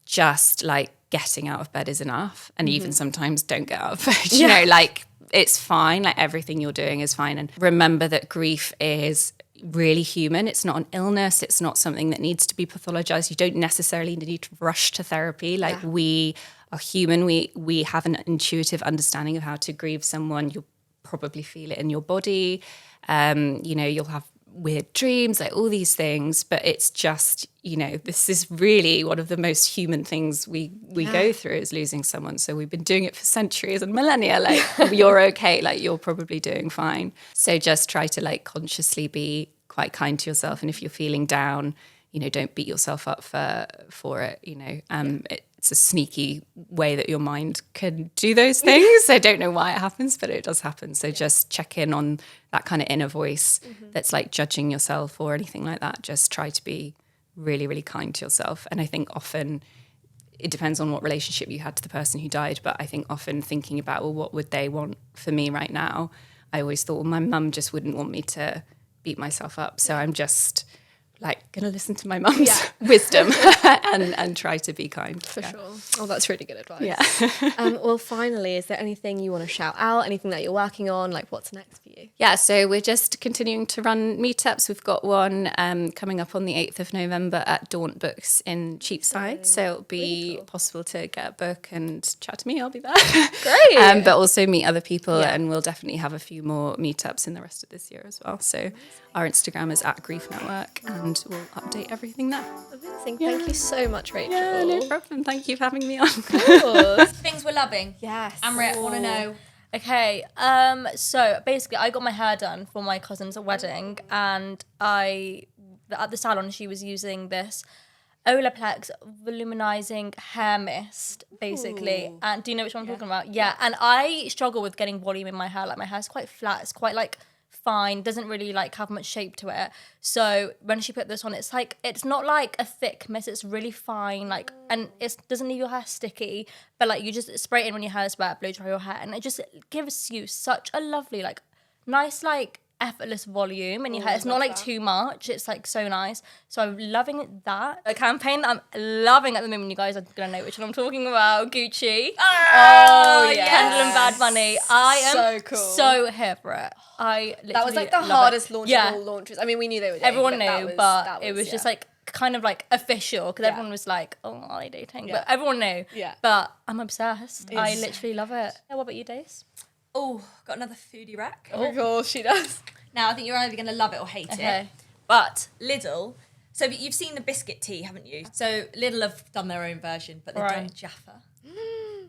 D: Just like getting out of bed is enough. And even sometimes don't get out of bed, you know, like, it's fine. Like, everything you're doing is fine. And remember that grief is really human. It's not an illness. It's not something that needs to be pathologized. You don't necessarily need to rush to therapy. Like, we are human. We have an intuitive understanding of how to grieve someone. You'll probably feel it in your body. You know, you'll have weird dreams, like all these things, but it's just, you know, this is really one of the most human things we go through, is losing someone. So we've been doing it for centuries and millennia. Like, you're okay, like, you're probably doing fine. So just try to, like, consciously be quite kind to yourself. And if you're feeling down, you know, don't beat yourself up for it, you know. It's a sneaky way that your mind can do those things. I don't know why it happens, but it does happen. So just check in on that kind of inner voice that's like judging yourself or anything like that. Just try to be really, really kind to yourself. And I think often it depends on what relationship you had to the person who died, but I think often thinking about, well, what would they want for me right now? I always thought, well, my mum just wouldn't want me to beat myself up. So I'm just like going to listen to my mum's wisdom and try to be kind.
C: For sure. Oh, that's really good advice.
D: Yeah.
C: Well, finally, is there anything you want to shout out? Anything that you're working on? Like, what's next for you?
D: Yeah, so we're just continuing to run meetups. We've got one coming up on the 8th of November at Daunt Books in Cheapside. So it'll be really possible to get a book and chat to me. I'll be there.
C: Great.
D: But also meet other people. And we'll definitely have a few more meetups in the rest of this year as well. So our Instagram is @Grief Network, and we'll update everything there.
C: Amazing. Thank you so much, Rachel.
D: Yeah, no problem. Thank you for having me on.
B: Things we're loving.
C: Yes.
B: Amrit, want to know.
A: Okay, so basically I got my hair done for my cousin's wedding, and at the salon she was using this Olaplex volumizing hair mist, basically. And do you know which one I'm talking about? Yeah, and I struggle with getting volume in my hair. Like, my hair's quite flat, it's quite like fine, doesn't really like have much shape to it. So when she put this on, it's like, it's not like a thick mist, it's really fine, like, and it doesn't leave your hair sticky, but like, you just spray it in when your hair is wet, blow dry your hair, and it just gives you such a lovely, like, nice, like, effortless volume in your hair. It's not like too much, it's like so nice. So I'm loving that. A campaign that I'm loving at the moment, you guys are gonna know which one I'm talking about. Gucci.
B: Oh yeah.
A: Kendall and Bad Bunny. I am
C: So cool.
A: so here for it. I literally
C: That was like the
A: love
C: hardest
A: it.
C: launch of all launches. I mean, we knew they were doing,
A: Everyone
C: but
A: knew,
C: that
A: it was just like kind of like official, because everyone was like, oh, are they dating? But everyone knew.
C: Yeah.
A: But I'm obsessed. I literally love it. What about you, Dace?
B: Oh, got another foodie rack.
C: Oh, of course she does.
B: Now, I think you're either going to love it or hate
A: Okay.
B: it. But Lidl, so you've seen the biscuit tea, haven't you? So Lidl have done their own version, but they've done Jaffa.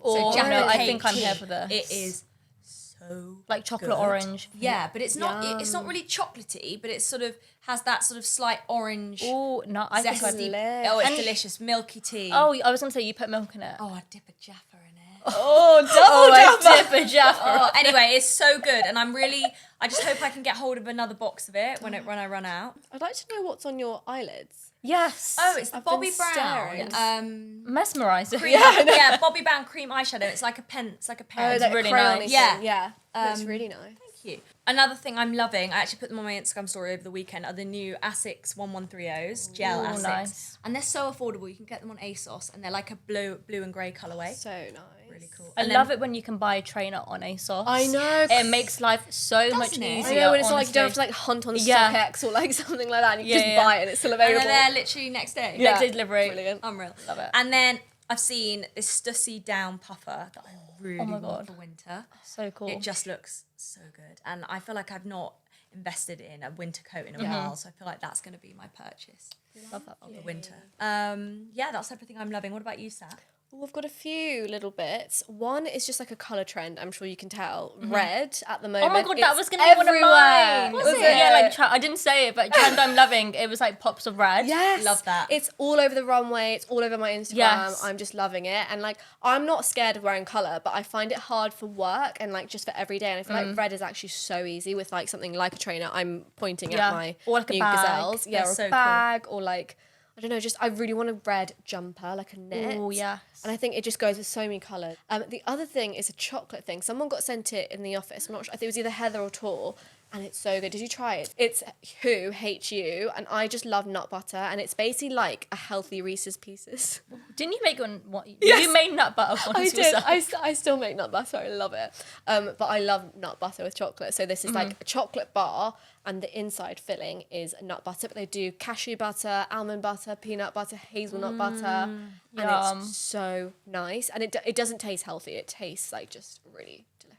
A: Or
B: Jaffa
A: no, I
B: cake
A: think I'm
B: tea.
A: here for this.
B: It is so
A: like chocolate
B: good.
A: orange.
B: Yeah, but it's not. It's not really chocolatey, but it sort of has that sort of slight orange.
A: Oh no, I think I'd
B: zesty. Oh, it's delicious, milky tea.
A: Oh, I was gonna say you put milk in it.
B: Oh, I'd dip a Jaffa in it.
A: I dip a Jaffa.
B: Oh, anyway, it's so good, and I just hope I can get hold of another box of it when I run out.
C: I'd like to know what's on your eyelids.
A: Yes.
B: Oh, it's the
C: I've been
B: Bobbi Brown.
C: staring.
A: Mesmerising.
B: Cream, yeah, Bobbi Brown cream eyeshadow. It's like a pen. It's like a pen.
A: It's really
C: crayon-y
A: nice.
C: thing.
B: Yeah.
C: That's really nice.
B: Thank you. Another thing I'm loving, I actually put them on my Instagram story over the weekend, are the new Asics 1130s, gel Asics.
A: Nice.
B: And they're so affordable. You can get them on ASOS, and they're like a blue and grey colourway.
C: So nice.
B: Really cool.
A: I love it when you can buy a trainer on ASOS.
C: I know.
A: It makes life so much
B: Doesn't it?
A: easier.
C: I know, when it's not like you don't have to
A: honestly.
C: like hunt on
A: Yeah.
C: StockX or like something like that, and you
A: Yeah,
C: just
A: yeah.
C: buy it and it's still
B: And
C: available.
B: they're there literally next day.
C: Yeah.
A: Next day delivery.
C: Brilliant.
B: Unreal.
A: Love it.
B: And then I've seen this Stussy Down puffer that I really
A: my
B: want
A: God.
B: for winter.
A: So cool.
B: It just looks so good. And I feel like I've not invested in a winter coat in a while, so I feel like that's going to be my purchase
A: Love that.
B: of the winter. Yeah, that's everything I'm loving. What about you, Sat?
C: I've got a few little bits. One is just like a colour trend. I'm sure you can tell. Red at the moment.
A: Oh my god, that
C: It's
A: was gonna be one of
C: everywhere.
A: mine.
C: Was it?
A: Yeah, like I didn't say it, but trend I'm loving. It was like pops of red.
C: Yes.
B: Love that.
C: It's all over the runway. It's all over my Instagram.
A: Yes.
C: I'm just loving it. And like, I'm not scared of wearing colour, but I find it hard for work and like just for every day. And I feel like red is actually so easy with like something like a trainer. I'm pointing at my
A: Or like a
C: new
A: bag.
C: gazelles. Yeah,
B: They're
C: or
B: so
C: a
B: cool.
C: bag or like, I don't know, just I really want a red jumper, like a knit.
A: Oh yes.
C: And I think it just goes with so many colours. The other thing is a chocolate thing. Someone got sent it in the office. I'm not sure. I think it was either Heather or Tor. And it's so good. Did you try it? It's Who, H-U. And I just love nut butter. And it's basically like a healthy Reese's Pieces.
A: Didn't you make one? What
C: Yes.
A: you made nut butter ones
C: I did.
A: yourself?
C: I still make nut butter. I love it. But I love nut butter with chocolate. So this is like a chocolate bar. And the inside filling is nut butter. But they do cashew butter, almond butter, peanut butter, hazelnut butter. And
A: Yum.
C: it's so nice. And it doesn't taste healthy. It tastes like just really delicious.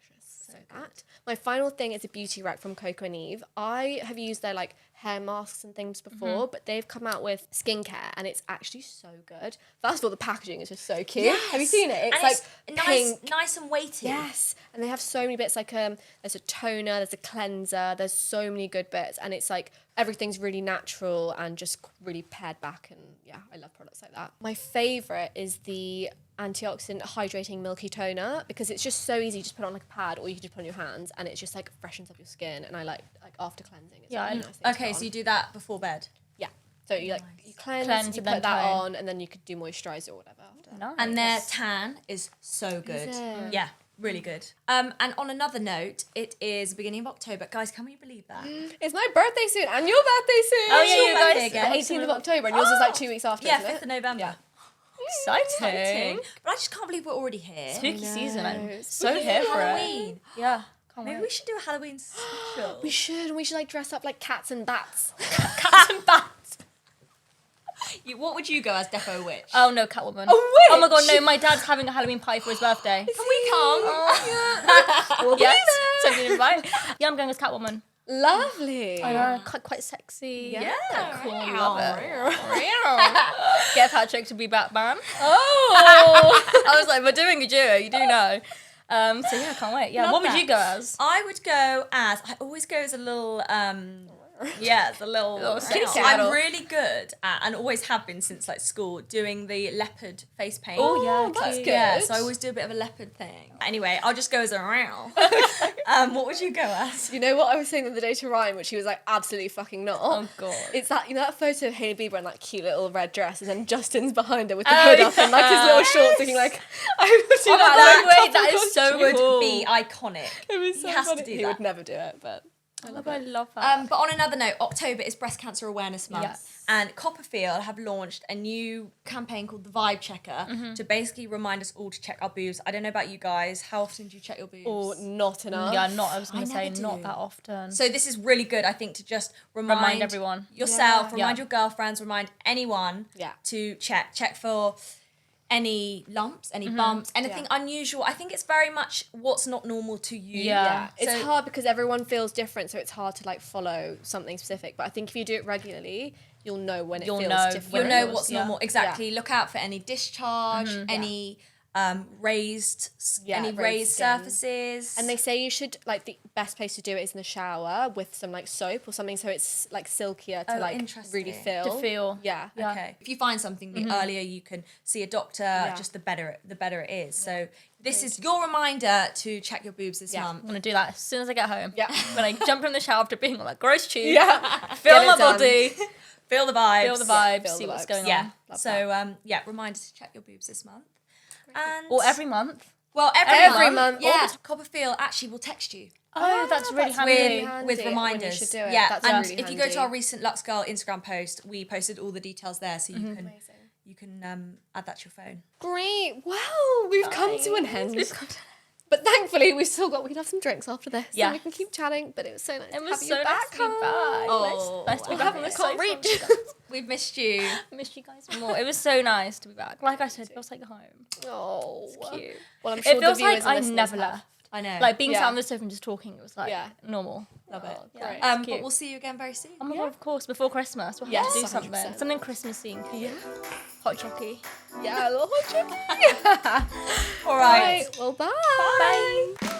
C: So that. My final thing is a beauty rack from Coco and Eve. I have used their like hair masks and things before, but they've come out with skincare and it's actually so good. First of all, the packaging is just so cute.
B: Yes.
C: Have you seen it? It's
B: And
C: like
B: it's
C: pink.
B: nice and weighty.
C: Yes, and they have so many bits like there's a toner, there's a cleanser, there's so many good bits, and it's like everything's really natural and just really pared back, and yeah, I love products like that. My favourite is the antioxidant hydrating milky toner because it's just so easy. You just put it on like a pad or you can just put it on your hands and it just like freshens up your skin, and I like after cleansing. It's
A: Yeah,
C: really
A: I-
C: nice thing to
B: Okay,
C: put
B: so
C: on.
B: you do that before bed.
C: Yeah. So you like you cleanse
A: Cleanse
C: you
A: and then
C: put that
A: tone.
C: on, and then you could do moisturiser or whatever after.
A: Nice.
B: And their tan is so good.
C: it?
B: Yeah, really good. And on another note, it is the beginning of October. Guys, can we believe that?
C: It's my birthday soon and your birthday soon.
A: Oh, yeah,
B: your
A: you
B: birthday
A: guys.
B: again?
C: The 18th of October, and yours is like 2 weeks after.
B: Yeah,
C: isn't
B: 5th
C: it?
B: of November.
A: Exciting.
B: But I just can't believe we're already here.
A: Spooky season. I'm
C: know.
A: so here for it.
B: Halloween.
A: Yeah. Can't
B: Maybe
A: wait.
B: we should do a Halloween special.
C: We should like dress up like cats and bats.
A: Cats and bats.
B: What would you go as Defo Witch?
A: Oh no, Catwoman.
C: A
A: Oh my god,
C: witch?
A: no! My dad's having a Halloween party for his birthday.
B: Can we come?
C: We'll be
A: Yes,
C: there.
A: so you invite. Yeah, I'm going as Catwoman.
C: Lovely.
A: I know, quite sexy.
C: Yeah.
A: Quite cool. Love it. Get Patrick to be Batman.
C: Oh.
A: I was like, we're doing a duo. You do know. So yeah, I can't wait. Yeah,
B: Love
A: what would
B: that.
A: you go as?
B: I would go as, I always go as a little, yeah, the little
A: kitty cat.
B: I'm really good at, and always have been since like school, doing the leopard face paint.
A: Oh yeah,
C: that's
A: cute.
C: good.
B: Yeah, so I always do a bit of a leopard thing. Anyway, I'll just go as a row. What would you go as?
C: You know what I was saying the other day to Ryan, which he was like absolutely fucking not.
A: Oh god.
C: It's that, you know, that photo of Hailey Bieber in that cute little red dress, and then Justin's behind her with the hood up and like his little shorts, looking like, I would do
A: Oh my
C: that.
A: god, wait, that is so
B: Would
A: cool.
B: be iconic.
C: It was so
B: He has to
C: funny.
B: do
C: He
B: that.
C: would never do it, but
A: Oh my god, I love that.
B: But on another note, October is Breast Cancer Awareness Month.
A: Yes.
B: And Copperfield have launched a new campaign called the Vibe Checker to basically remind us all to check our boobs. I don't know about you guys. How often do you check your boobs?
C: or not enough.
A: Yeah, not. I was gonna
B: I
A: say
B: never
A: not
B: do.
A: that often.
B: So this is really good, I think, to just remind
A: everyone.
B: yourself,
C: Yeah.
B: remind
A: Yeah.
B: your girlfriends, remind anyone
C: Yeah.
B: to check for any lumps, any bumps, anything unusual. I think it's very much what's not normal to you.
A: Yeah.
C: Yeah, it's
B: So-
C: hard because everyone feels different, so it's hard to like follow something specific. But I think if you do it regularly, you'll know when it
A: You'll
C: feels
A: know.
C: different.
B: You'll know
A: Feels,
B: what's
A: yeah.
B: normal. Exactly. Look out for any discharge, any raised
C: Yeah,
B: any
C: raised
B: raised
C: skin.
B: surfaces.
C: And they say you should, like, the best place to do it is in the shower with some like soap or something, so it's like silkier to
B: Oh,
C: like
B: interesting.
C: really feel.
A: To feel.
C: Yeah.
A: Yeah.
B: Okay. If you find something, the earlier you can see a doctor, just the better it is. So this is your reminder to check your boobs this
C: Yeah.
B: month.
A: I'm gonna do that as soon as I get home.
C: Yeah.
A: When I jump from the shower after being on that gross tube.
C: Yeah.
A: Feel
C: Get it
A: my
C: done.
A: body.
B: Feel the vibes.
A: Feel the vibes.
C: feel
A: see
C: the
A: what's
C: vibes.
A: going
B: Yeah.
A: on.
C: Love
B: So reminder to check your boobs this month. And
A: Or every month.
B: well,
C: Every month.
B: Yeah. Copperfield actually will text you.
A: Oh, that's really
C: that's
A: handy.
C: really
B: with
C: handy when you
B: reminders.
C: should do it.
B: Yeah,
C: That's
B: and
C: really
B: if you go to
C: handy.
B: our recent Lux Girl Instagram post, we posted all the details there, so you can add that to your phone.
C: Great. Well, we've come to an end. But thankfully, we'd have some drinks after this.
A: Yeah.
C: And we can keep chatting, but it was so nice
A: It
C: to
A: was
C: have
A: so
C: you
A: nice
C: back.
A: to be back.
B: Oh,
A: Nice to be
C: I
A: back.
C: haven't
A: It's
C: can't
A: so
C: reach.
A: fun.
B: We've missed you.
A: Missed you guys more. It was so nice to be back. Like I said, it feels like home.
C: Oh,
A: Cute.
C: well, I'm sure
A: It feels
C: the viewers
A: like
C: and
A: I
C: listeners
A: never
C: have.
A: left.
B: I know.
A: Like being
C: Yeah.
A: sat on the sofa and just talking, it was like
C: Yeah.
A: normal.
B: Love it.
C: Oh,
A: Yeah.
C: great.
A: It's
B: But
A: cute.
B: we'll see you again very soon.
A: Oh my god, of course, before Christmas. We'll have
C: Yes,
A: to do something.
C: 100%.
A: Something Christmassy.
C: Yeah.
A: Hot chocky.
C: Yeah, a little hot chocolate.
B: All right.
C: Well, bye.
B: Bye.